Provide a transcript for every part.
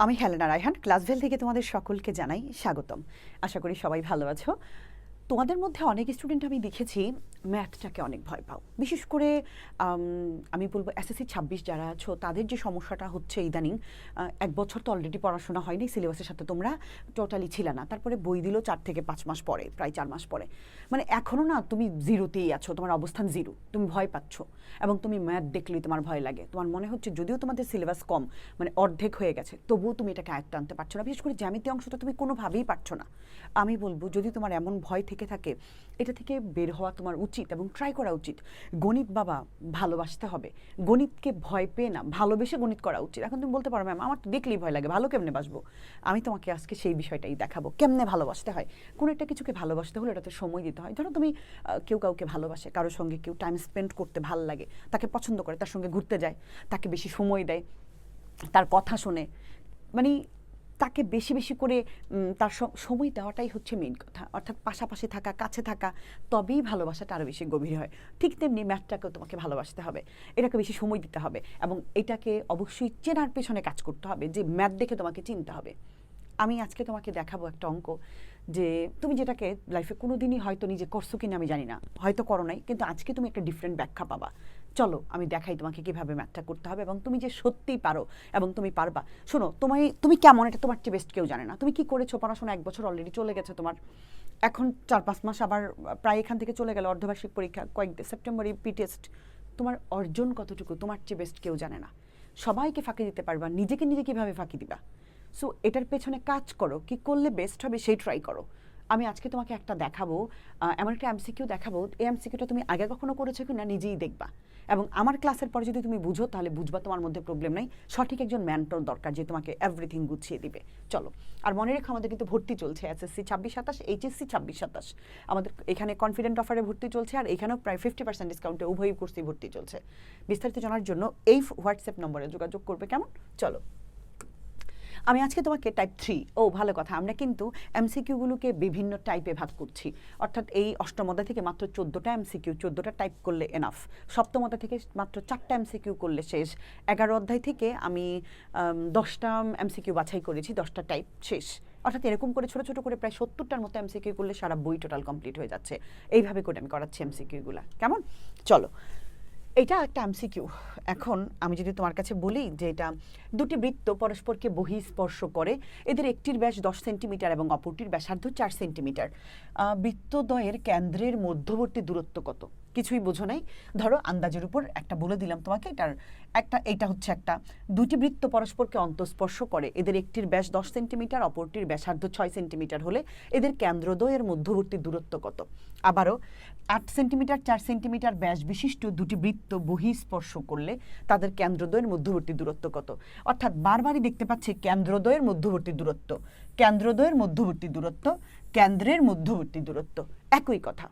আমি হেলেনা রায়হান ক্লাসভেল থেকে তোমাদের সকলকে জানাই স্বাগতম। আশা করি সবাই ভালো আছো। তোমাদের মধ্যে অনেক স্টুডেন্ট আমি দেখেছি ম্যাথটাকে অনেক ভয় পাও, বিশেষ করে আমি বলবো এসএসসি 26 যারা আছো তাদের যে সমস্যাটা হচ্ছে ইদানিং, 1 বছর তো অলরেডি পড়াশোনা হয়নি, সিলেবাসের সাথে তোমরা টোটালি ছিল না, তারপরে বই দিল 4 থেকে 5 মাস পরে, প্রায় 4 মাস পরে, মানে এখনও না তুমি জিরোতেই আছো, তোমার অবস্থান জিরো, তুমি ভয় পাচ্ছ এবং তুমি ম্যাথ দেখলেই তোমার ভয় লাগে, তোমার মনে হচ্ছে যদিও তোমাদের সিলেবাস কম, মানে অর্ধেক হয়ে গেছে, তবুও তুমি এটাকে আয়ত্তে আনতে পারছো না, বিশেষ করে জ্যামিতি অংশটা তুমি কোনোভাবেই পারছো না। আমি বলবো যদি তোমার এমন ভয় থেকে থাকে, এটা থেকে বের হওয়া তোমার উচিত এবং ট্রাই করা উচিত। গণিত বাবা ভালোবাসতে হবে, গণিতকে ভয় পেয়ে না ভালোবেসে গণিত করা উচিত। এখন তুমি বলতে পারো ম্যাম আমার তো দেখলেই ভয় লাগে, ভালো কেমনে বাসবো? আমি তোমাকে আজকে সেই বিষয়টাই দেখাবো কেমনে ভালোবাসতে হয়। কোনো একটা কিছুকে ভালোবাসতে হলে এটাতে সময় দিতে হয়। ধরো তুমি কেউ কাউকে ভালোবাসে, কারোর সঙ্গে কেউ টাইম স্পেন্ড করতে ভালো লাগে, তাকে পছন্দ করে, তার সঙ্গে ঘুরতে যায়, তাকে বেশি সময় দেয়, তার কথা শোনে, মানে তাকে বেশি বেশি করে তার সময় দেওয়াটাই হচ্ছে মেইন কথা, অর্থাৎ পাশাপাশি থাকা, কাছে থাকা, তবেই ভালোবাসাটা আরও বেশি গভীর হয়। ঠিক তেমনি ম্যাথটাকেও তোমাকে ভালোবাসতে হবে, এটাকে বেশি সময় দিতে হবে এবং এটাকে অবশ্যই চেনার পেছনে কাজ করতে হবে, যে ম্যাথ দেখে তোমাকে চিনতে হবে। আমি আজকে তোমাকে দেখাবো একটা অঙ্ক, যে তুমি যেটাকে লাইফে কোনো দিনই হয়তো নিজে করছো কিনা আমি জানি না, হয়তো করো নাই, কিন্তু আজকে তুমি একটা ডিফারেন্ট ব্যাখ্যা পাবা। চলো আমি দেখাই তোমাকে কীভাবে ম্যাথটা করতে হবে এবং তুমি যে সত্যিই পারো এবং তুমি পারবা। শোনো, তুমি কেমন এটা তোমার চেয়ে বেস্ট কেউ জানে না। তুমি কি করেছো? পড়াশোনা 1 বছর অলরেডি চলে গেছে তোমার, এখন 4-5 মাস আবার প্রায় এখান থেকে চলে গেল, অর্ধবার্ষিক পরীক্ষা, সেপ্টেম্বরে পি টেস্ট। তোমার অর্জন কতটুকু তোমার চেয়ে বেস্ট কেউ জানে না। সবাইকে ফাঁকি দিতে পারবা, নিজেকে নিজে কীভাবে ফাঁকি দিবা? সো এটার পেছনে কাজ করো, কি করলে বেস্ট হবে সেই ট্রাই করো। আমি আজকে তোমাকে একটা দেখাবো, এমন একটা এমসিকিউ দেখাবো, এই এমসিকিউটা তুমি আগে কখনো করেছো কি না নিজেই দেখবা, এবং আমার ক্লাসের পরে যদি তুমি বুঝো তাহলে বুঝবা, তোমার মধ্যে প্রবলেম নাই। সঠিক একজন ম্যান্টর দরকার যে তোমাকে এভরিথিং গুছিয়ে দিবে। চলো, আর মনে রেখো আমাদের কিন্তু ভর্তি চলছে এসএসসি 26-27, এইচএসসি 26-27, আমাদের এখানে কনফিডেন্ট অফারে ভর্তি চলছে, আর এখানেও প্রায় 50% ডিসকাউন্টে উভয় কোর্সেই ভর্তি চলছে। বিস্তারিত জানার জন্য এই হোয়াটসঅ্যাপ নম্বরে যোগাযোগ করবে, কেমন? চলো, আমি আজকে তোমাকে টাইপ 3, ভালো কথা, আমরা কিন্তু এমসিকিউগুলোকে বিভিন্ন টাইপে ভাগ করছি, অর্থাৎ এই অষ্টম অধ্যায় থেকে মাত্র 14টা এমসিকিউ, 14টা টাইপ করলে এনাফ। সপ্তম অধ্যায় থেকে মাত্র 4টা এমসিকিউ করলে শেষ। 11 অধ্যায় থেকে আমি 10টা এমসিকিউ বাছাই করেছি, 10টা টাইপ শেষ। অর্থাৎ এরকম করে ছোটো ছোটো করে প্রায় 70টার মতো এমসিকিউ করলে সারা বই টোটাল কমপ্লিট হয়ে যাচ্ছে। এইভাবে করে আমি করাচ্ছি এমসিকিউগুলা, কেমন? চলো, এটা একটা এমসিকিউ। এখন আমি যদি তোমার কাছে বলি যে এটা দুটি বৃত্ত পরস্পরকে বহিঃস্পর্শ করে, এদের একটির ব্যাস 10 সেন্টিমিটার এবং অপরটির ব্যাসার্ধ 4 সেন্টিমিটার, বৃত্তদ্বয়ের কেন্দ্রের মধ্যবর্তী দূরত্ব কত? কিছুই বোঝো নাই, ধরো আন্দাজের উপর একটা বলে দিলাম তোমাকে, এটা হচ্ছে একটা দুটি বৃত্ত পরস্পরকে অন্তঃস্পর্শ করে, এদের একটির ব্যাস 10 সেন্টিমিটার, অপরটির ব্যাসার্ধ 6 সেন্টিমিটার হলে এদের কেন্দ্রদ্বয়ের মধ্যবর্তী দূরত্ব কত? আবারও 8 সেন্টিমিটার 4 সেন্টিমিটার ব্যাস বিশিষ্ট দুটি বৃত্ত বহিঃস্পর্শ করলে তাদের কেন্দ্রদ্বয়ের মধ্যবর্তী দূরত্ব কত? অর্থাৎ বারবারই দেখতে পাচ্ছি কেন্দ্রদ্বয়ের মধ্যবর্তী দূরত্ব, কেন্দ্রদ্বয়ের মধ্যবর্তী দূরত্ব, কেন্দ্রের মধ্যবর্তী দূরত্ব, একই কথা।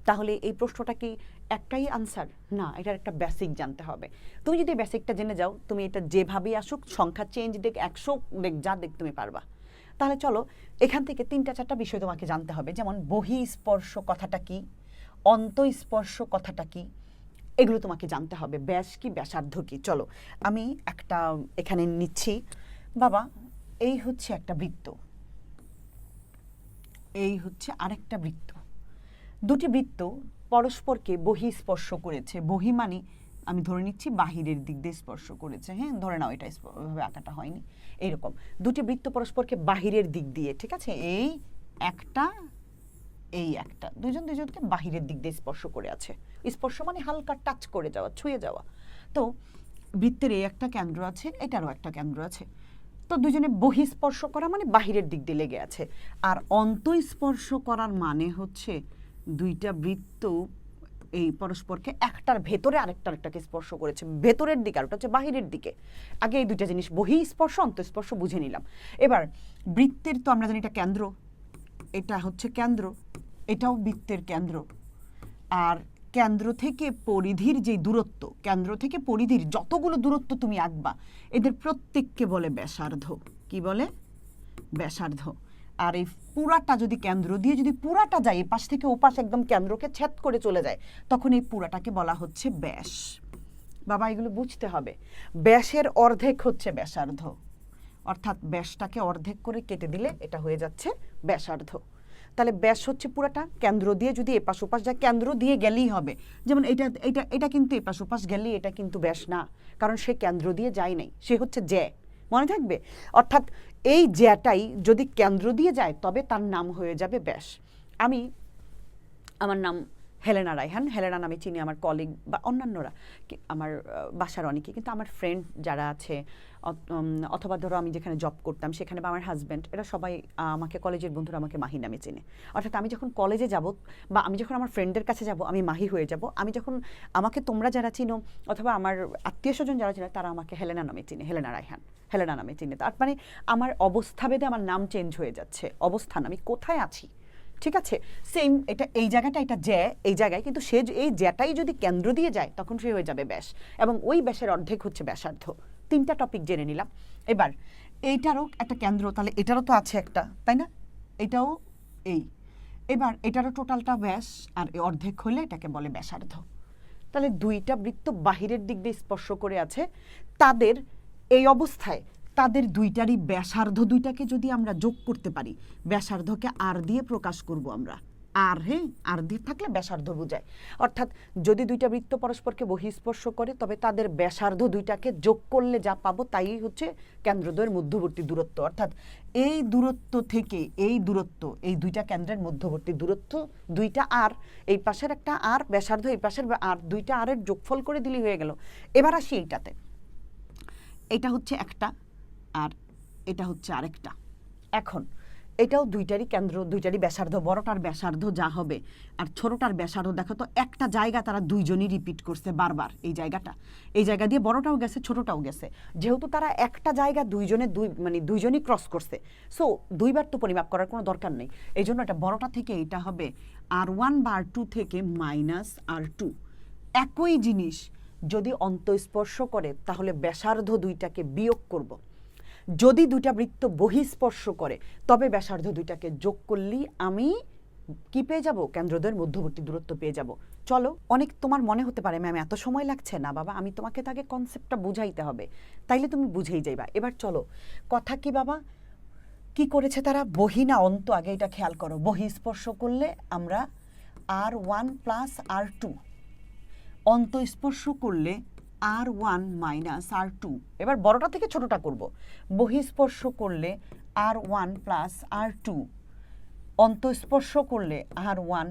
তাহলে এই প্রশ্নটা কি একটাই আনসার? না, এটার একটা বেসিক জানতে হবে। তুমি যদি বেসিকটা জেনে যাও, তুমি এটা যেভাবেই আসুক, সংখ্যা চেঞ্জ দেখ, 100 দেখ, যা দেখ, তুমি পারবা। তাহলে চলো, এখান থেকে 3-4টা বিষয় তোমাকে জানতে হবে, যেমন বহিঃস্পর্শ কথাটা কি, অন্তঃস্পর্শ কথাটা কি, এগুলো তোমাকে জানতে হবে। ব্যাস কি, ব্যাসার্ধ কি? চলো আমি একটা এখানে নিচ্ছি। বাবা, এই হচ্ছে একটা বৃত্ত, এই হচ্ছে আরেকটা বৃত্ত, দুটি বৃত্ত পরস্পরকে বহিঃস্পর্শ করেছে। বহি মানে আমি ধরে নিচ্ছি বাহিরের দিক দিয়ে স্পর্শ করেছে, হ্যাঁ, ধরে নাও এটা ভাবে আঁকাটা হয়নি, এইরকম দুটি বৃত্ত পরস্পরকে বাহিরের দিক দিয়ে, ঠিক আছে, এই একটা এই একটা, দুজনকে বাহিরের দিক দিয়ে স্পর্শ করে আছে। স্পর্শ মানে হালকা টাচ করে যাওয়া, ছুঁয়ে যাওয়া। তো বৃত্তের এই একটা কেন্দ্র আছে, এটারও একটা কেন্দ্র আছে, তো দুজনে বহিঃস্পর্শ করা মানে বাহিরের দিক দিয়ে লেগে আছে। আর অন্তঃস্পর্শ করার মানে হচ্ছে দুইটা বৃত্ত এই পরস্পরকে একটার ভেতরে আরেকটাকে স্পর্শ করেছে, ভেতরের দিকে, আর ওটা হচ্ছে বাহিরের দিকে। আগে এই দুইটা জিনিস বহিঃস্পর্শ অন্তঃস্পর্শ বুঝে নিলাম। এবার বৃত্তের তো আমরা জানি এটা কেন্দ্র, এটা হচ্ছে কেন্দ্র, এটাও বৃত্তের কেন্দ্র, আর কেন্দ্র থেকে পরিধির যে দূরত্ব, কেন্দ্র থেকে পরিধির যতগুলো দূরত্ব তুমি আঁকবা, এদের প্রত্যেককে বলে ব্যাসার্ধ। কি বলে? ব্যাসার্ধ। আর এই পুরাটা যদি কেন্দ্র দিয়ে যদি পুরাটা যায়, এপাশ থেকে ওপাশ একদম কেন্দ্রকে ছেদ করে চলে যায়, তখন এই পুরাটাকে বলা হচ্ছে ব্যাস। বাবা, এগুলো বুঝতে হবে। ব্যাসের অর্ধেক হচ্ছে ব্যাসার্ধ, অর্থাৎ ব্যাসটাকে অর্ধেক করে কেটে দিলে এটা হয়ে যাচ্ছে ব্যাসার্ধ। তাহলে ব্যাস হচ্ছে পুরাটা, কেন্দ্র দিয়ে যদি এপাশ ওপাশ যায়, কেন্দ্র দিয়ে গেলেই হবে। যেমন এটা এটা এটা কিন্তু এপাশ ওপাশ গেলেই এটা কিন্তু ব্যাস না, কারণ সে কেন্দ্র দিয়ে যায় নাই, সে হচ্ছে জ্যা, মনে থাকবে। অর্থাৎ এই জ্যাটাই যদি কেন্দ্র দিয়ে যায় তবে তার নাম হয়ে যাবে ব্যাস। আমার নাম হেলেনা রায়হান, হেলেনা নামে চিনি আমার কলিগ বা অন্যান্যরা, আমার বাসার অনেকে, কিন্তু আমার ফ্রেন্ড যারা আছে অথবা ধরো আমি যেখানে জব করতাম সেখানে বা আমার হাজব্যান্ড, এরা সবাই আমাকে, কলেজের বন্ধুরা আমাকে মাহি নামে চেনে। অর্থাৎ আমি যখন কলেজে যাব বা আমি যখন আমার ফ্রেন্ডের কাছে যাব আমি মাহি হয়ে যাব। আমি যখন আমাকে তোমরা যারা চিনো অথবা আমার আত্মীয় স্বজন যারা চিনো তারা আমাকে হেলেনা নামে চিনে, হেলেনা রায়হান, হেলেনা নামে চিনে। তার মানে আমার অবস্থাভেদে আমার নাম চেঞ্জ হয়ে যাচ্ছে, অবস্থান, আমি কোথায় আছি, ঠিক আছে। সেম এটা এই জায়গাটা, এটা জ্যা এই জায়গায়, কিন্তু সে এই জ্যাটাই যদি কেন্দ্র দিয়ে যায় তখন সে হয়ে যাবে ব্যাস, এবং ওই ব্যাসের অর্ধেক হচ্ছে ব্যাসার্ধ। 3টা টপিক জেনে নিলাম। এবার এইটারও একটা কেন্দ্র, তাহলে এটারও তো আছে একটা, তাই না, এটাও এই। এবার এটারও টোটালটা ব্যাস, আর অর্ধেক হলে এটাকে বলে ব্যাসার্ধ। তাহলে 2টা বৃত্ত বাহিরের দিক দিয়ে স্পর্শ করে আছে, তাদের এই অবস্থায় তাদের 2টারই ব্যাসার্ধ 2টাকে যদি আমরা যোগ করতে পারি, ব্যাসার্ধকে আর দিয়ে প্রকাশ করব আমরা, আর, হ্যাঁ, আর দিয়ে থাকলে ব্যাসার্ধ বোঝায়। অর্থাৎ যদি 2টা বৃত্ত পরস্পরকে বহিঃস্পর্শ করে তবে তাদের ব্যাসার্ধ 2টাকে যোগ করলে যা পাবো তাই হচ্ছে কেন্দ্রদ্বয়ের মধ্যবর্তী দূরত্ব। অর্থাৎ এই দূরত্ব থেকে এই দূরত্ব, এই 2টা কেন্দ্রের মধ্যবর্তী দূরত্ব 2টা আর, এই পাশের একটা আর ব্যাসার্ধ, এই পাশের আর, 2টা আরের যোগফল করে দিলেই হয়ে গেল। এবার আসি এইটাতে, এটা হচ্ছে একটা আর এটা হচ্ছে আরেকটা। এখন এটাও 2টারই কেন্দ্র, 2টারই ব্যাসার্ধ, বড়টার ব্যাসার্ধ যা হবে আর ছোটটার ব্যাসার্ধ, দেখো তো একটা জায়গা তারা দুইজনই রিপিট করছে বারবার, এই জায়গাটা, এই জায়গা দিয়ে বড়টাও গেছে ছোটটাও গেছে, যেহেতু তারা একটা জায়গা দুইজনই ক্রস করছে, সো 2বার তো পরিমাপ করার কোনো দরকার নেই। এই জন্য এটা বড়টা থেকে এটা হবে R1 বা R2 থেকে -R2। একই জিনিস যদি অন্তঃস্পর্শ করে তাহলে ব্যাসার্ধ 2টাকে বিয়োগ করব। যদি 2টা বৃত্ত বহিঃস্পর্শ করে তবে ব্যাসার্ধ 2টাকে যোগ করলেই আমি কি পেয়ে যাব, কেন্দ্রদ্বয়ের মধ্যবর্তী দূরত্ব পেয়ে যাব। চলো, অনেক তোমার মনে হতে পারে ম্যাম এত সময় লাগছে, না বাবা, আমি তোমাকে তাকে কনসেপ্টটা বুঝাইতে হবে, তাইলে তুমি বুঝেই যাইবা। এবার চলো, কথা কি বাবা, কি করেছে তারা, বহি না অন্ত, আগে এটা খেয়াল করো। বহিঃস্পর্শ করলে আমরা R1 + R2, অন্তঃস্পর্শ করলে R1 - R2। এবার বড়টা থেকে ছোটটা করব। বহিঃস্পর্শ করলে R1 + R2, অন্তঃস্পর্শ করলে R1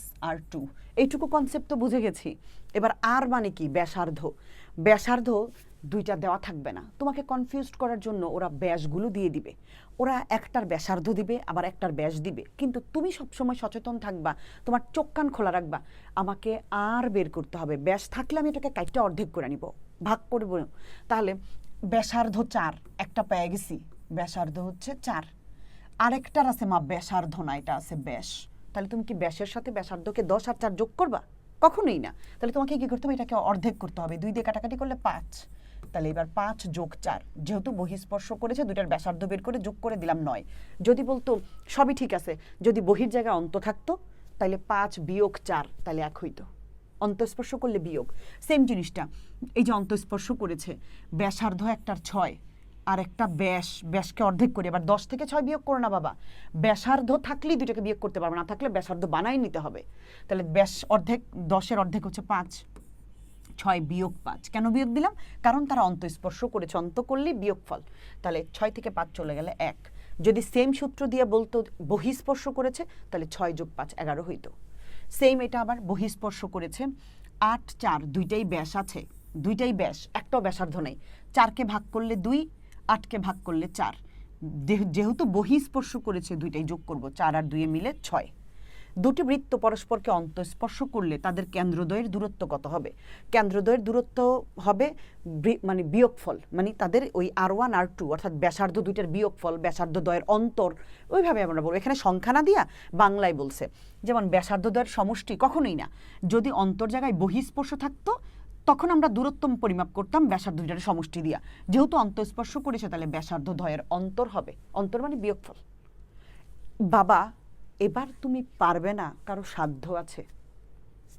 - R2। এইটুকু কনসেপ্ট তো বুঝে গেছি। এবার আর মানে কি, ব্যাসার্ধ। ব্যাসার্ধ 2টা দেওয়া থাকবে না, তোমাকে কনফিউজড করার জন্য ওরা ব্যাসগুলো দিয়ে দিবে। ওরা একটার ব্যাসার্ধ দিবে আবার একটার ব্যাস দিবে, কিন্তু তুমি সবসময় সচেতন থাকবা, তোমার চোখ কান খোলা রাখবা, আমাকে আর বের করতে হবে। ব্যাস থাকলে আমি এটাকে কাইটটা অর্ধেক করে নিব, ভাগ করব। তাহলে ব্যাসার্ধ 4 একটা পেয়ে গেছি, ব্যাসার্ধ হচ্ছে 4। আরেকটার আছে মা ব্যাসার্ধ না, এটা আছে ব্যাস। তাহলে তুমি কি ব্যাসের সাথে ব্যাসার্ধকে 10 আর 4 যোগ করবা? কখনোই না। তাহলে তোমাকে কি করতে হবে, এটাকে অর্ধেক করতে হবে। 2 দিয়ে কাটাকাটি করলে 5। তাহলে এবার 5 + 4, যেহেতু বহিঃস্পর্শ করেছে 2টার ব্যাসার্ধ বের করে যোগ করে দিলাম 9। যদি বলতো সবই ঠিক আছে, যদি বহির জায়গায় অন্ত থাকতো তাহলে 5 - 4, তাহলে 1 হইতো। অন্তঃস্পর্শ করলে বিয়োগ। সেম জিনিসটা, এই যে অন্তঃস্পর্শ করেছে, ব্যাসার্ধ একটার 6 আর একটা ব্যাসকে অর্ধেক করে, এবার 10 থেকে 6 বিয়োগ করো না বাবা, ব্যাসার্ধ থাকলেই 2টাকে বিয়োগ করতে পারবে, না থাকলে ব্যাসার্ধ বানাই নিতে হবে। তাহলে ব্যাস অর্ধেক, 10-এর অর্ধেক হচ্ছে 5, 6 - 5। কেন বিয়োগ দিলাম, কারণ তারা অন্তঃস্পর্শ করেছে, অন্ত করলেই বিয়োগফল। তাহলে 6 থেকে 5 চলে গেলে 1। যদি সেম সূত্র দিয়ে বলতো বহিঃস্পর্শ করেছে তাহলে 6 + 5 11 হইতো। সেম এটা আবার বহিঃস্পর্শ করেছে 8 4, 2টাই ব্যাস আছে, 2টাই ব্যাস, একটাও ব্যাসার্ধ নেই। 4কে ভাগ করলে 2, 8কে ভাগ করলে 4। যেহেতু বহিঃস্পর্শ করেছে 2টাই যোগ করব, 4 আর 2 মিলে 6। 2টি বৃত্ত পরস্পরকে অন্তঃস্পর্শ করলে তাদের কেন্দ্রদ্বয়ের দূরত্ব কত হবে? কেন্দ্রদ্বয়ের দূরত্ব হবে মানে বিয়োগফল, মানে তাদের ওই R1 R2 অর্থাৎ ব্যাসার্ধ 2টার বিয়োগফল, ব্যাসার্ধ দ্বয়ের অন্তর, ওইভাবে আমরা বলবো। এখানে সংখ্যা না দিয়া বাংলায় বলছে, যেমন ব্যাসার্ধ দ্বয়ের সমষ্টি কখনোই না। যদি অন্তর জায়গায় বহিঃস্পর্শ থাকতো তখন আমরা দূরত্ব পরিমাপ করতাম ব্যাসার্ধ 2টার সমষ্টি দিয়া। যেহেতু অন্তঃস্পর্শ করেছে তাহলে ব্যাসার্ধ দ্বয়ের অন্তর হবে, অন্তর মানে বিয়োগফল। বাবা, এবার তুমি পারবে না, কারো সাধ্য আছে।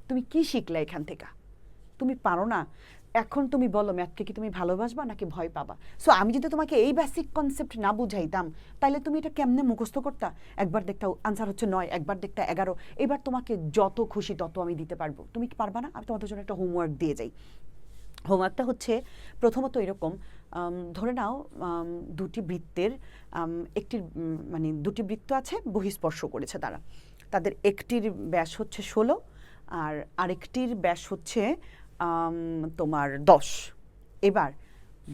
তুমি কি শিখলে এখান থেকে? তুমি পারো না, এখন তুমি বলো ম্যাথকে কি তুমি ভালোবাসবা নাকি ভয় পাবা? সো আমি যদি তোমাকে এই বেসিক কনসেপ্ট না বুঝাইতাম তাহলে তুমি এটা কেমনে মুখস্থ করতা? একবার দেখতা আনসার হচ্ছে 9, একবার দেখতা 11, এবার তোমাকে যত খুশি তত আমি দিতে পারবো। তুমি কি পারবা না? আমি তোমাদের জন্য একটা হোমওয়ার্ক দিয়ে যাই। হোমওয়ার্কটা হচ্ছে প্রথমত এরকম, ধরে নাও দুটি বৃত্তের একটির মানে দুটি বৃত্ত আছে, বহিঃস্পর্শ করেছে তারা, তাদের একটির ব্যাস হচ্ছে 16 আর আরেকটির ব্যাস হচ্ছে তোমার 10। এবার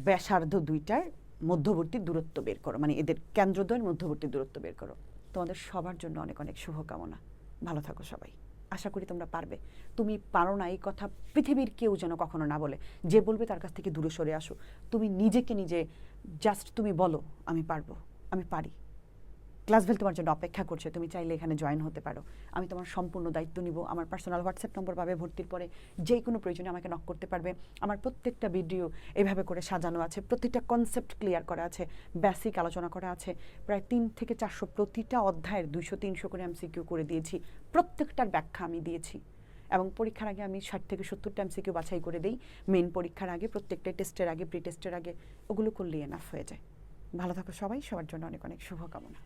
ব্যাসার্ধ দুইটার মধ্যবর্তী দূরত্ব বের করো, মানে এদের কেন্দ্রদ্বয়ের মধ্যবর্তী দূরত্ব বের করো। তোমাদের সবার জন্য অনেক অনেক শুভকামনা। ভালো থাকো সবাই, আশা করি তোমরা পারবে। তুমি পারো না এই কথা পৃথিবীর কেউ যেন কখনো না বলে। যে বলবে তার কাছ থেকে দূরে সরে আসো। তুমি নিজেকে নিজে জাস্ট তুমি বলো আমি পারবো, আমি পারি। ক্লাসভেল তোমার জন্য অপেক্ষা করছে, তুমি চাইলে এখানে জয়েন হতে পারো। আমি তোমার সম্পূর্ণ দায়িত্ব নিব। আমার পার্সোনাল হোয়াটসঅ্যাপ নম্বর পাবে ভর্তির পরে, যে কোনো প্রয়োজনে আমাকে নক করতে পারবে। আমার প্রত্যেকটা ভিডিও এভাবে করে সাজানো আছে, প্রত্যেকটা কনসেপ্ট ক্লিয়ার করা আছে, বেসিক আলোচনা করা আছে। প্রায় 3 থেকে 400 প্রতিটা অধ্যায়ের 200-300 করে এমসিকিউ করে দিয়েছি, প্রত্যেকটার ব্যাখ্যা আমি দিয়েছি। এবং পরীক্ষার আগে আমি 60 থেকে 70টা এমসিকিউ বাছাই করে দিই, মেইন পরীক্ষার আগে, প্রত্যেকটা টেস্টের আগে, প্রি টেস্টের আগে। ওগুলো করলেই এনাফ হয়ে যায়। ভালো থাকো সবাই, সবার জন্য অনেক অনেক শুভকামনা।